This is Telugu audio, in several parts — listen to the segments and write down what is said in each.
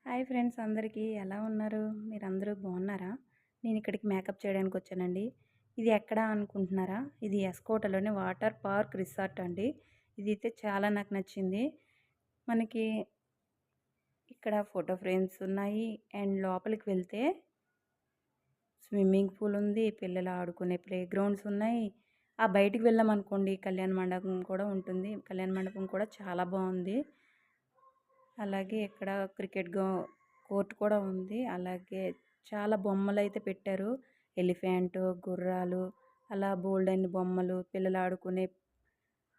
హాయ్ ఫ్రెండ్స్ అందరికీ ఎలా ఉన్నారు? మీరందరూ బాగున్నారా? నేను ఇక్కడికి మేకప్ చేయడానికి వచ్చానండి. ఇది ఎక్కడ అనుకుంటున్నారా? ఇది ఎస్కోటలోని వాటర్ పార్క్ రిసార్ట్ అండి. ఇదైతే చాలా నాకు నచ్చింది. మనకి ఇక్కడ ఫోటో ఫ్రేమ్స్ ఉన్నాయి. అండ్ లోపలికి వెళ్తే స్విమ్మింగ్ పూల్ ఉంది. పిల్లలు ఆడుకునే ప్లే గ్రౌండ్స్ ఉన్నాయి. బయటికి వెళ్ళామనుకోండి కళ్యాణ మండపం కూడా ఉంటుంది. కళ్యాణ మండపం కూడా చాలా బాగుంది. అలాగే ఇక్కడ క్రికెట్ కోర్ట్ కూడా ఉంది. అలాగే చాలా బొమ్మలైతే పెట్టారు. ఎలిఫెంట్, గుర్రాలు అలా బోల్డన్ని బొమ్మలు, పిల్లలు ఆడుకునే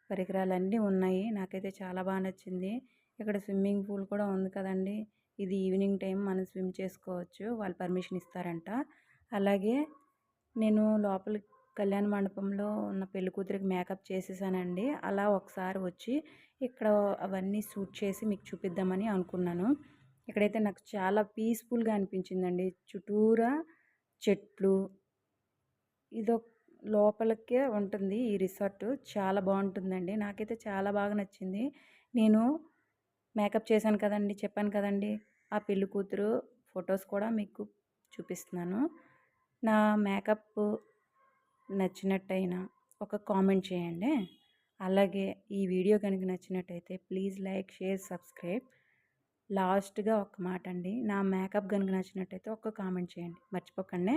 పరికరాలన్నీ ఉన్నాయి. నాకైతే చాలా బాగా నచ్చింది. ఇక్కడ స్విమ్మింగ్ పూల్ కూడా ఉంది కదండి. ఇది ఈవినింగ్ టైం మనం స్విమ్ చేసుకోవచ్చు. వాళ్ళు పర్మిషన్ ఇస్తారంట. అలాగే నేను లోపల కళ్యాణ మండపంలో ఉన్న పెళ్లి కూతురికి మేకప్ చేసేసానండి. అలా ఒకసారి వచ్చి ఇక్కడ అవన్నీ షూట్ చేసి మీకు చూపిద్దామని అనుకున్నాను. ఇక్కడైతే నాకు చాలా పీస్ఫుల్గా అనిపించిందండి. చుట్టూరా చెట్లు, ఇదో లోపలికే ఉంటుంది ఈ రిసార్ట్. చాలా బాగుంటుందండి. నాకైతే చాలా బాగా నచ్చింది. నేను మేకప్ చేశాను కదండి, చెప్పాను కదండి, ఆ పెళ్లి కూతురు ఫొటోస్ కూడా మీకు చూపిస్తున్నాను. నా మేకప్ నచ్చినట్టయినా ఒక కామెంట్ చేయండి. అలాగే ఈ వీడియో కనుక నచ్చినట్టయితే ప్లీజ్ లైక్, షేర్, సబ్స్క్రైబ్. లాస్ట్గా ఒక మాట అండి, నా మేకప్ కనుక నచ్చినట్టయితే ఒక్క కామెంట్ చేయండి, మర్చిపోకండి.